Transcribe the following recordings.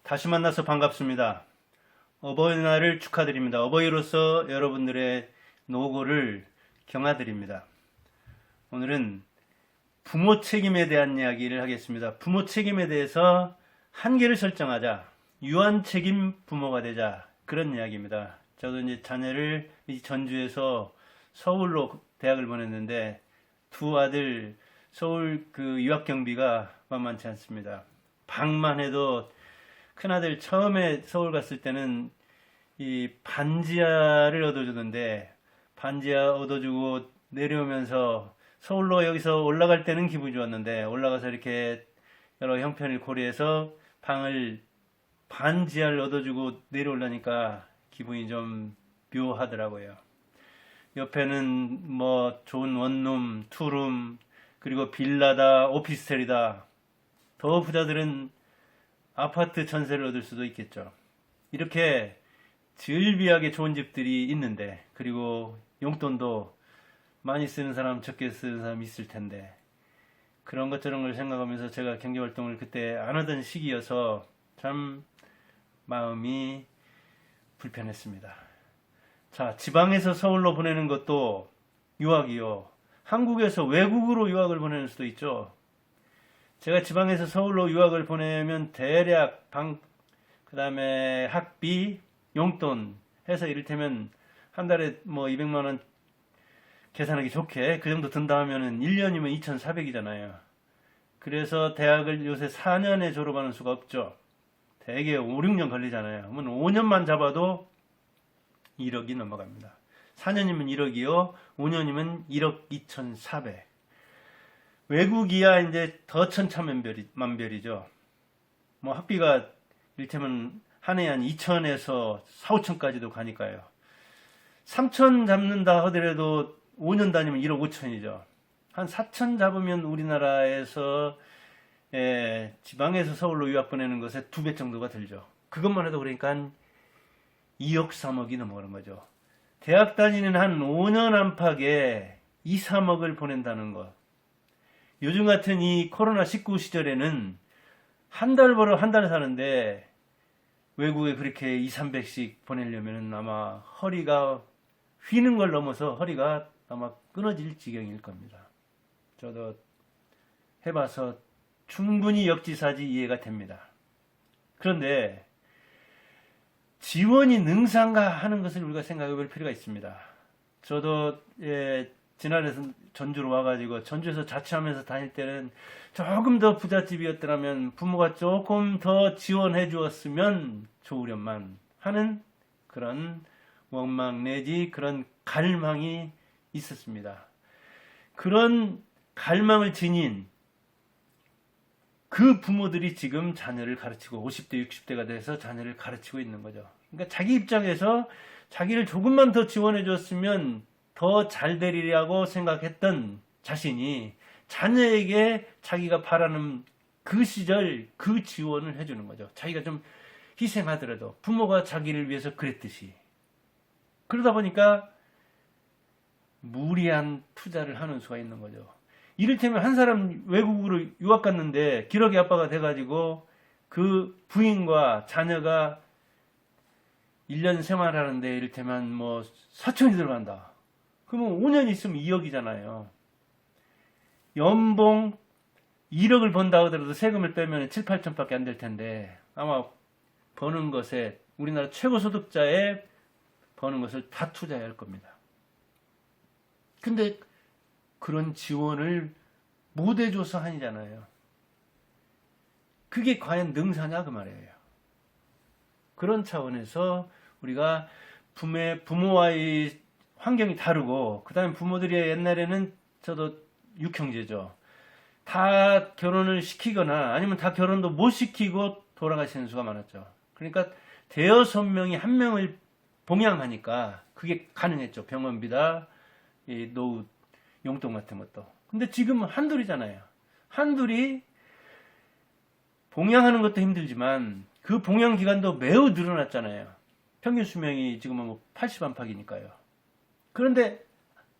다시 만나서 반갑습니다. 어버이날을 축하드립니다. 어버이로서 여러분들의 노고를 경아드립니다. 오늘은 부모 책임에 대한 이야기를 하겠습니다. 부모 책임에 대해서 한계를 설정하자. 유한 책임 부모가 되자. 그런 이야기입니다. 저도 이제 자녀를 전주에서 서울로 대학을 보냈는데 두 아들 서울 그 유학 경비가 만만치 않습니다. 방만 해도 큰아들 처음에 서울 갔을 때는 이 반지하를 얻어주는데 반지하 얻어주고 내려오면서 서울로 여기서 올라갈 때는 기분이 좋았는데 올라가서 이렇게 여러 형편을 고려해서 방을 반지하를 얻어주고 내려오려니까 기분이 좀 묘하더라고요. 옆에는 뭐 좋은 원룸, 투룸, 그리고 빌라다, 오피스텔이다. 더 부자들은 아파트 전세를 얻을 수도 있겠죠. 이렇게 즐비하게 좋은 집들이 있는데, 그리고 용돈도 많이 쓰는 사람, 적게 쓰는 사람 있을 텐데, 그런 것 저런 걸 생각하면서 제가 경제활동을 그때 안 하던 시기여서 참 마음이 불편했습니다. 자, 지방에서 서울로 보내는 것도 유학이요. 한국에서 외국으로 유학을 보내는 수도 있죠. 제가 지방에서 서울로 유학을 보내면 대략 그 다음에 학비, 용돈 해서 이를테면 한 달에 뭐 200만 원 계산하기 좋게 그 정도 든다 하면은 1년이면 2,400이잖아요. 그래서 대학을 요새 4년에 졸업하는 수가 없죠. 대개 5, 6년 걸리잖아요. 그러면 5년만 잡아도 1억이 넘어갑니다. 4년이면 1억이요. 5년이면 1억 2,400. 외국이야 이제 더 천차만별이죠. 뭐 학비가 이를테면 한 해에 한 2천에서 4, 5천까지도 가니까요. 3천 잡는다 하더라도 5년 다니면 1억 5천이죠. 한 4천 잡으면 우리나라에서 지방에서 서울로 유학 보내는 것에 2배 정도가 들죠. 그것만 해도 그러니까 한 2억 3억이 넘어가는 거죠. 대학 다니는 한 5년 안팎에 2, 3억을 보낸다는 것. 요즘 같은 이 코로나19 시절에는 한 달 벌어 한 달 사는데 외국에 그렇게 2, 300씩 보내려면 아마 허리가 휘는 걸 넘어서 허리가 아마 끊어질 지경일 겁니다. 저도 해봐서 충분히 역지사지 이해가 됩니다. 그런데 지원이 능사인가 하는 것을 우리가 생각해 볼 필요가 있습니다. 저도 지난해에서 전주로 와가지고 전주에서 자취하면서 다닐 때는 조금 더 부잣집이었더라면 부모가 조금 더 지원해 주었으면 좋으련만 하는 그런 원망 내지 그런 갈망이 있었습니다. 그런 갈망을 지닌 그 부모들이 지금 자녀를 가르치고 50대, 60대가 돼서 자녀를 가르치고 있는 거죠. 그러니까 자기 입장에서 자기를 조금만 더 지원해 줬으면 더 잘 되리라고 생각했던 자신이 자녀에게 자기가 바라는 그 시절 그 지원을 해주는 거죠. 자기가 좀 희생하더라도 부모가 자기를 위해서 그랬듯이. 그러다 보니까 무리한 투자를 하는 수가 있는 거죠. 이를테면 한 사람 외국으로 유학 갔는데 기러기 아빠가 돼가지고 그 부인과 자녀가 1년 생활하는데 이를테면 뭐 4천이 들어간다. 그러면 5년 있으면 2억이잖아요. 연봉 1억을 번다 하더라도 세금을 빼면 7, 8천밖에 안 될 텐데 아마 버는 것에 우리나라 최고 소득자의 버는 것을 다 투자해야 할 겁니다. 근데 그런 지원을 못 해줘서 아니잖아요. 그게 과연 능사냐 그 말이에요. 그런 차원에서 우리가 부모와의 환경이 다르고 그 다음에 부모들이 옛날에는 저도 육형제죠. 다 결혼을 시키거나 아니면 다 결혼도 못 시키고 돌아가시는 수가 많았죠. 그러니까 대여섯 명이 한 명을 봉양하니까 그게 가능했죠. 병원비다, 이 노후 용돈 같은 것도. 근데 지금은 한둘이잖아요. 한둘이 봉양하는 것도 힘들지만 그 봉양 기간도 매우 늘어났잖아요. 평균 수명이 지금은 뭐 80 안팎이니까요. 그런데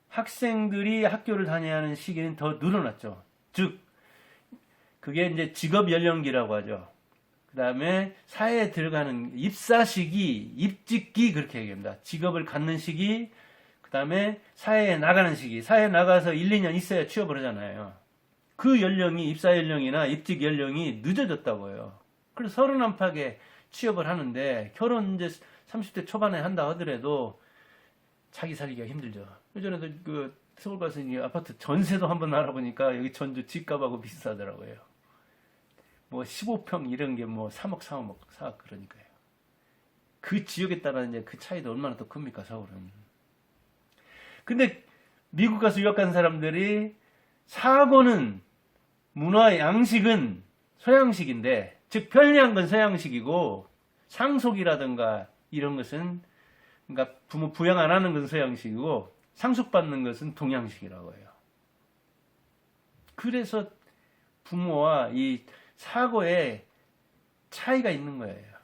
학생들이 학교를 다녀야 하는 시기는 더 늘어났죠. 즉, 그게 이제 직업 연령기라고 하죠. 그 다음에 사회에 들어가는 입사 시기, 입직기 그렇게 얘기합니다. 직업을 갖는 시기, 그 다음에 사회에 나가는 시기. 사회에 나가서 1, 2년 있어야 취업을 하잖아요. 그 연령이 입사 연령이나 입직 연령이 늦어졌다고요. 그래서 서른 안팎에 취업을 하는데 결혼 이제 30대 초반에 한다 하더라도 자기 살기가 힘들죠. 예전에도 그 서울 가서 이제 아파트 전세도 한번 알아보니까 여기 전주 집값하고 비슷하더라고요. 뭐 15평 이런 게 뭐 3억, 4억, 4억 그러니까요. 그 지역에 따라 이제 그 차이도 얼마나 더 큽니까, 서울은. 근데 미국 가서 유학 간 사람들이 사고는 문화 양식은 서양식인데, 즉 편리한 건 서양식이고 상속이라든가 이런 것은 그러니까 부모 부양 안 하는 것은 서양식이고 상속받는 것은 동양식이라고 해요. 그래서 부모와 이 사고에 차이가 있는 거예요.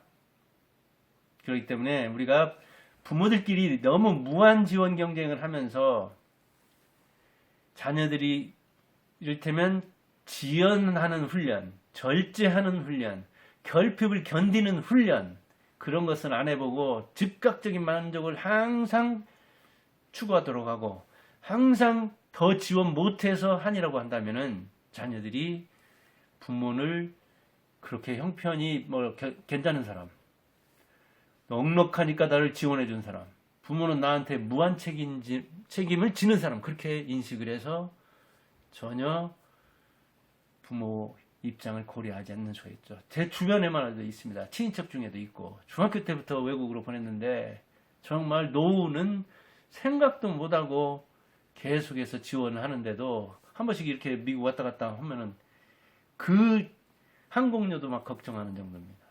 그렇기 때문에 우리가 부모들끼리 너무 무한 지원 경쟁을 하면서 자녀들이 이를테면 지연하는 훈련, 절제하는 훈련, 결핍을 견디는 훈련 그런 것은 안 해보고 즉각적인 만족을 항상 추구하도록 하고 항상 더 지원 못해서 하니라고 한다면은 자녀들이 부모를 그렇게 형편이 뭐 괜찮은 사람, 넉넉하니까 나를 지원해 준 사람, 부모는 나한테 무한 책임을 지는 사람 그렇게 인식을 해서 전혀 부모 입장을 고려하지 않는 수가 있죠. 제 주변에만 해도 있습니다. 친인척 중에도 있고 중학교 때부터 외국으로 보냈는데 정말 노후는 생각도 못하고 계속해서 지원을 하는데도 한 번씩 이렇게 미국 왔다 갔다 하면은 그 항공료도 막 걱정하는 정도입니다.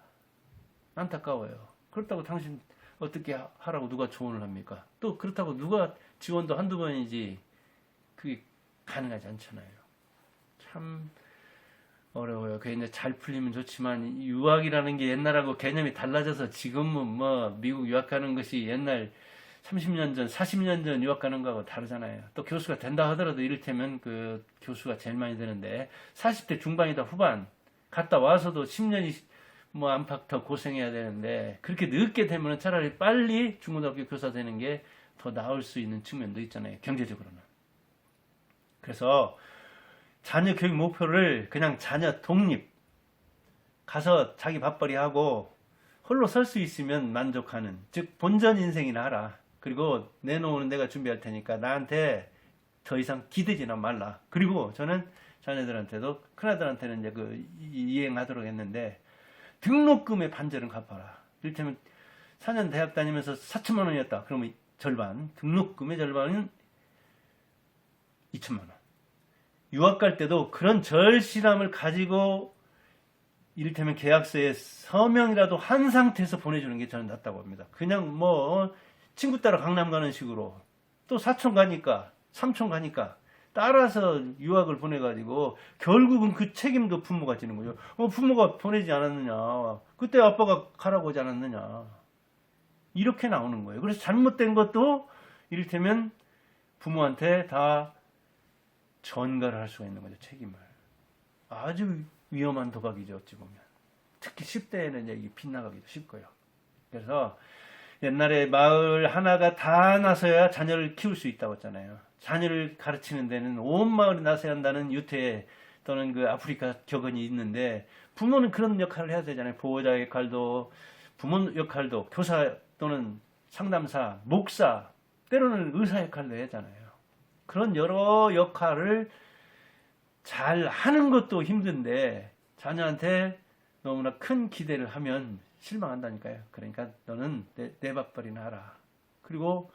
안타까워요. 그렇다고 당신 어떻게 하라고 누가 조언을 합니까? 또 그렇다고 누가 지원도 한두 번이지 그게 가능하지 않잖아요. 참 어려워요. 그게 이제 잘 풀리면 좋지만 유학이라는 게 옛날하고 개념이 달라져서 지금은 뭐 미국 유학하는 것이 옛날 30년 전, 40년 전 유학 가는 거하고 다르잖아요. 또 교수가 된다 하더라도 이를테면 그 교수가 제일 많이 드는데 40대 중반이다 후반 갔다 와서도 10년이 뭐 안팎 더 고생해야 되는데 그렇게 늦게 되면 차라리 빨리 중고등학교 교사 되는 게 더 나을 수 있는 측면도 있잖아요. 경제적으로는. 그래서 자녀 교육 목표를 그냥 자녀 독립 가서 자기 밥벌이 하고 홀로 설 수 있으면 만족하는 즉 본전 인생이나 하라. 그리고 내놓은 내가 준비할 테니까 나한테 더 이상 기대지나 말라. 그리고 저는 자녀들한테도 큰아들한테는 이제 그 이행하도록 했는데 등록금의 반절은 갚아라. 이를테면 4년 대학 다니면서 4천만 원이었다. 그러면 절반 등록금의 절반은 2천만 원. 유학 갈 때도 그런 절실함을 가지고 이를테면 계약서에 서명이라도 한 상태에서 보내주는 게 저는 낫다고 봅니다. 그냥 뭐 친구 따라 강남 가는 식으로 또 사촌 가니까 삼촌 가니까 따라서 유학을 보내가지고 결국은 그 책임도 부모가 지는 거죠. 부모가 보내지 않았느냐. 그때 아빠가 가라고 하지 않았느냐. 이렇게 나오는 거예요. 그래서 잘못된 것도 이를테면 부모한테 다 전가를 할 수가 있는 거죠. 책임을. 아주 위험한 도박이죠. 어찌 보면. 특히 10대에는 이게 빗나가기도 쉽고요. 그래서 옛날에 마을 하나가 다 나서야 자녀를 키울 수 있다고 했잖아요. 자녀를 가르치는 데는 온 마을이 나서야 한다는 유태 또는 그 아프리카 격언이 있는데 부모는 그런 역할을 해야 되잖아요. 보호자 역할도 부모 역할도 교사 또는 상담사, 목사 때로는 의사 역할도 해야 하잖아요. 그런 여러 역할을 잘 하는 것도 힘든데 자녀한테 너무나 큰 기대를 하면 실망한다니까요. 그러니까 너는 내 밥벌이나 하라. 그리고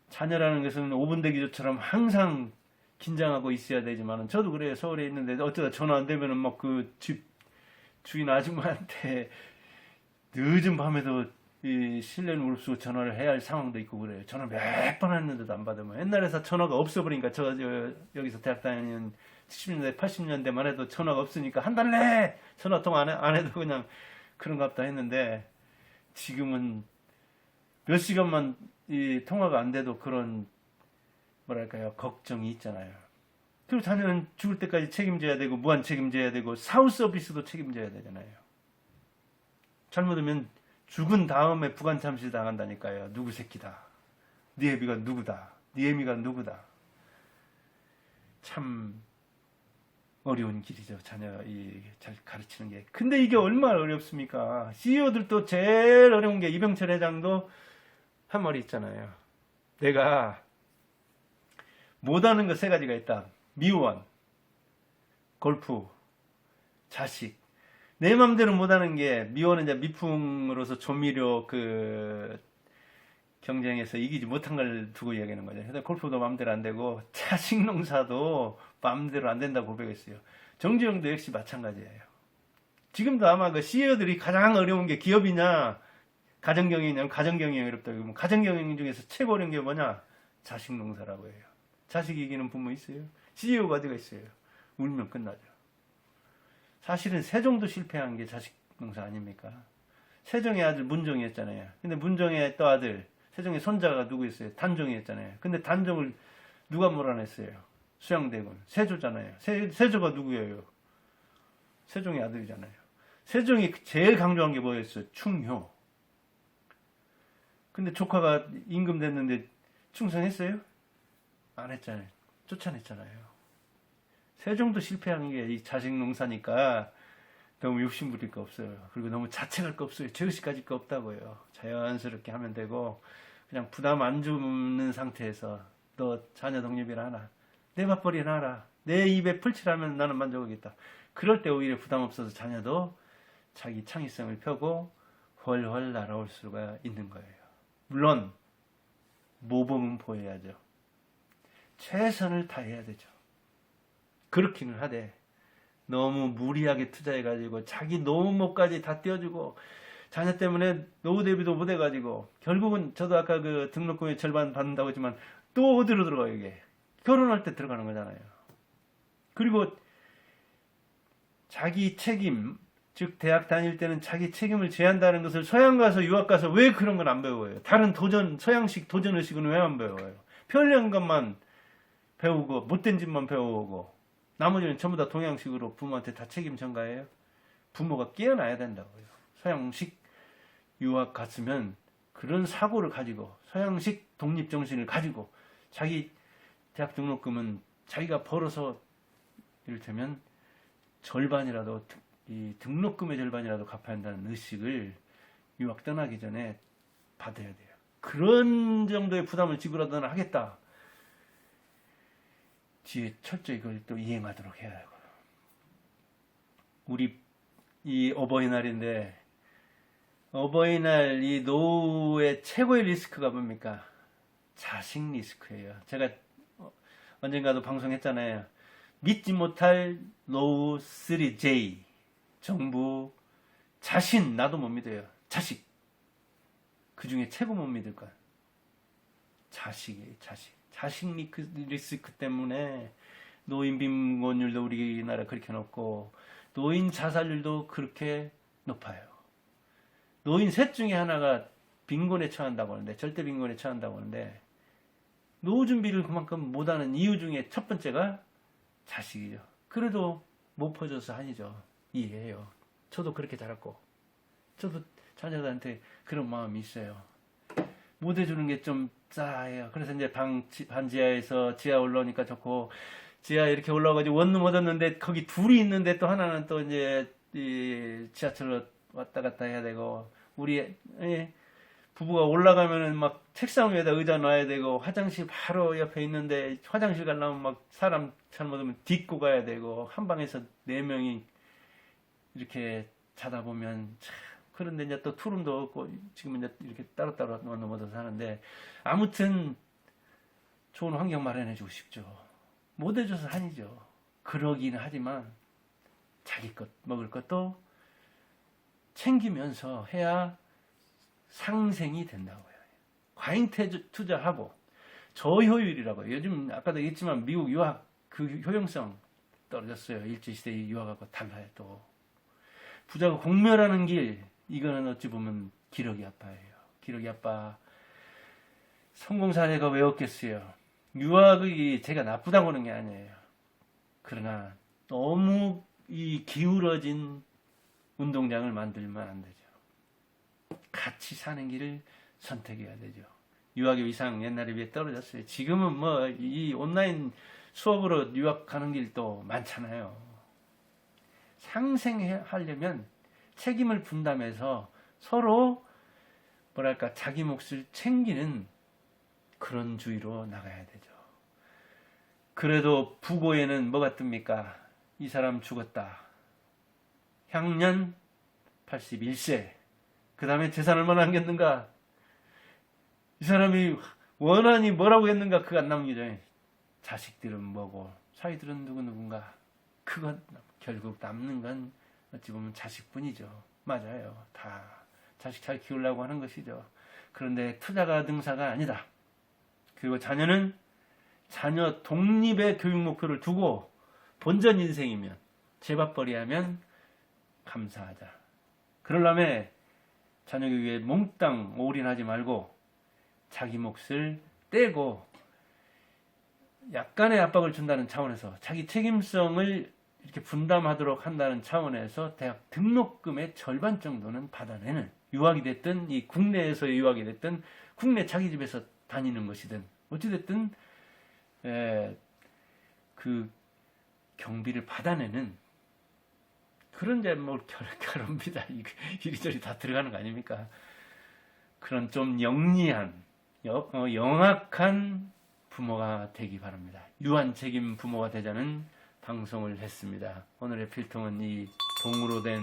자녀라는 것은 5분 대기조처럼 항상 긴장하고 있어야 되지만 저도 그래요. 서울에 있는데 어쩌다 전화 안 되면은 막 그 집 주인 아줌마한테 늦은 밤에도 이 실내 무릅쓰고 전화를 해야 할 상황도 있고 그래요. 전화 몇 번 했는데도 안 받으면 옛날에서 전화가 없어버리니까 저 여기서 대학 다니는 70년대 80년대만 해도 전화가 없으니까 한 달 내에 전화 통화 안 해도 그냥 그런가 보다 했는데 지금은 몇 시간만 이 통화가 안 돼도 그런 뭐랄까요 걱정이 있잖아요. 그리고 자녀는 죽을 때까지 책임져야 되고 무한 책임져야 되고 사후 서비스도 책임져야 되잖아요. 잘못하면 죽은 다음에 부관 참시 당한다니까요. 누구 새끼다. 네 애비가 누구다. 네 애미가 누구다. 참 어려운 길이죠. 자녀 잘 가르치는 게. 근데 이게 얼마나 어렵습니까? CEO들도 제일 어려운 게 이병철 회장도 한 말이 있잖아요. 내가 못하는 거 세 가지가 있다. 미원, 골프, 자식. 내 맘대로 못하는 게 미원은 이제 미풍으로서 조미료 경쟁에서 이기지 못한 걸 두고 이야기하는 거죠. 그래서 골프도 마음대로 안 되고 자식 농사도 마음대로 안 된다고 고백했어요. 정주영도 역시 마찬가지예요. 지금도 아마 그 CEO들이 가장 어려운 게 기업이냐 가정경영이냐. 가정경영이 어렵다고. 그러면 가정경영 중에서 최고 어려운 게 뭐냐? 자식 농사라고 해요. 자식 이기는 부모 있어요? CEO가 어디가 있어요? 울면 끝나죠. 사실은 세종도 실패한 게 자식 농사 아닙니까? 세종의 아들 문종이었잖아요. 근데 문종의 또 아들 세종의 손자가 누구 있어요? 단종이었잖아요. 근데 단종을 누가 몰아냈어요? 수양대군. 세조잖아요. 세조가 누구예요? 세종의 아들이잖아요. 세종이 제일 강조한 게 뭐였어요? 충효. 근데 조카가 임금 됐는데 충성했어요? 안 했잖아요. 쫓아냈잖아요. 세종도 실패한 게 이 자식 농사니까 너무 욕심부릴 거 없어요. 그리고 너무 자책할 거 없어요. 죄의식까지 거 없다고요. 자연스럽게 하면 되고 그냥 부담 안 주는 상태에서 너 자녀 독립이나 하나. 내 맞벌이나 하라. 내 입에 풀칠하면 나는 만족하겠다. 그럴 때 오히려 부담 없어서 자녀도 자기 창의성을 펴고 훨훨 날아올 수가 있는 거예요. 물론 모범은 보여야죠. 최선을 다해야 되죠. 그렇기는 하되 너무 무리하게 투자해가지고 자기 노후목까지 다 띄워주고 자녀 때문에 노후 대비도 못해가지고 결국은 저도 아까 그 등록금의 절반 받는다고 했지만 또 어디로 들어가요 이게? 결혼할 때 들어가는 거잖아요. 그리고 자기 책임, 즉 대학 다닐 때는 자기 책임을 제한다는 것을 서양 가서 유학 가서 왜 그런 건 안 배워요? 다른 서양식 도전의식은 왜 안 배워요? 편리한 것만 배우고 못된 짓만 배우고 나머지는 전부 다 동양식으로 부모한테 다 책임 전가해요. 부모가 깨어나야 된다고요. 서양식 유학 갔으면 그런 사고를 가지고 서양식 독립정신을 가지고 자기 대학 등록금은 자기가 벌어서 이를테면 절반이라도 이 등록금의 절반이라도 갚아야 한다는 의식을 유학 떠나기 전에 받아야 돼요. 그런 정도의 부담을 지불하더나 하겠다. 뒤에 철저히 그걸 또 이행하도록 해야 하고. 우리 이 어버이날인데 어버이날 이 노후의 최고의 리스크가 뭡니까? 자식 리스크예요. 제가 언젠가도 방송했잖아요. 믿지 못할 노후 3J. 정부, 자신, 나도 못 믿어요. 자식. 그 중에 최고 못 믿을 건 자식이에요. 자식 리스크 때문에 노인 빈곤율도 우리나라 그렇게 높고 노인 자살률도 그렇게 높아요. 노인 셋 중에 하나가 빈곤에 처한다고 하는데 절대 빈곤에 처한다고 하는데 노후 준비를 그만큼 못하는 이유 중에 첫 번째가 자식이죠. 그래도 못 퍼줘서 아니죠. 이해해요. 저도 그렇게 자랐고 저도 자녀들한테 그런 마음이 있어요. 못 해주는 게 좀 싸해요. 그래서 이제 반지하에서 지하 올라오니까 좋고 지하 이렇게 올라가가지고 원룸 얻었는데 거기 둘이 있는데 또 하나는 또 이제 이 지하철로 왔다 갔다 해야 되고 우리 부부가 올라가면은 막 책상 위에다 의자 놔야 되고 화장실 바로 옆에 있는데 화장실 가려면 막 사람 잘못하면 딛고 가야 되고 한 방에서 4명이 이렇게 자다 보면 참 그런데 이제 또 투룸도 없고 지금 이제 이렇게 따로따로 넘어서 사는데 아무튼 좋은 환경 마련해 주고 싶죠. 못 해줘서 아니죠. 그러기는 하지만 자기 것 먹을 것도 챙기면서 해야 상생이 된다고요. 과잉 투자하고 저효율이라고요. 요즘 아까도 얘기했지만 미국 유학 그 효용성 떨어졌어요. 일제시대 유학하고 달라요. 또 부자가 공멸하는 길 이거는 어찌 보면 기러기 아빠예요. 기러기 아빠 성공 사례가 왜 없겠어요. 유학이 제가 나쁘다고 하는 게 아니에요. 그러나 너무 이 기울어진 운동장을 만들면 안 되죠. 같이 사는 길을 선택해야 되죠. 유학의 위상 옛날에 비해 떨어졌어요. 지금은 뭐 이 온라인 수업으로 유학 가는 길도 많잖아요. 상생하려면 책임을 분담해서 서로 뭐랄까 자기 몫을 챙기는 그런 주의로 나가야 되죠. 그래도 부고에는 뭐가 뜹니까? 이 사람 죽었다. 향년 81세. 그 다음에 재산 얼마나 남겼는가? 이 사람이 원한이 뭐라고 했는가? 그거 안 남기죠. 자식들은 뭐고 사위들은 누군가. 그건 결국 남는 건 어찌 보면 자식뿐이죠. 맞아요. 다 자식 잘 키우려고 하는 것이죠. 그런데 투자가 능사가 아니다. 그리고 자녀는 자녀 독립의 교육 목표를 두고 본전 인생이면 제밥벌이하면 감사하자. 그러려면 자녀 교육에 몽땅 올인하지 말고 자기 몫을 떼고 약간의 압박을 준다는 차원에서 자기 책임성을 이렇게 분담하도록 한다는 차원에서 대학 등록금의 절반 정도는 받아내는, 유학이 됐든 이 국내에서의 유학이 됐든 국내 자기 집에서 다니는 것이든 어찌됐든 그 경비를 받아내는 그런 이제 뭐 결혼비다 이리저리 다 들어가는 거 아닙니까? 그런 좀 영리한 영악한 부모가 되기 바랍니다. 유한 책임 부모가 되자는 방송을 했습니다. 오늘의 필통은 이 동으로 된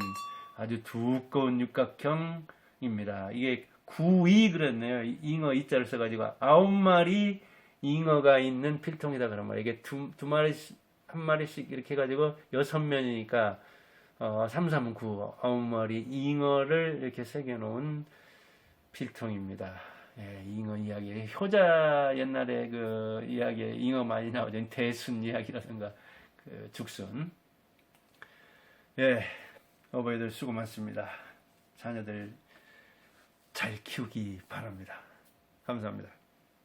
아주 두꺼운 육각형입니다. 이게 구이 그랬네요. 잉어 이자를 써가지고 9마리 잉어가 있는 필통이다 그런 말이에요. 이게 두 마리씩 한 마리씩 이렇게 해가지고 6면이니까 3, 3, 9 9마리 잉어를 이렇게 새겨놓은 필통입니다. 예, 잉어 이야기. 효자 옛날에 그 이야기에 잉어 많이 나오죠. 대순 이야기라든가 그 죽순. 예, 어버이들 수고 많습니다. 자녀들 잘 키우기 바랍니다. 감사합니다.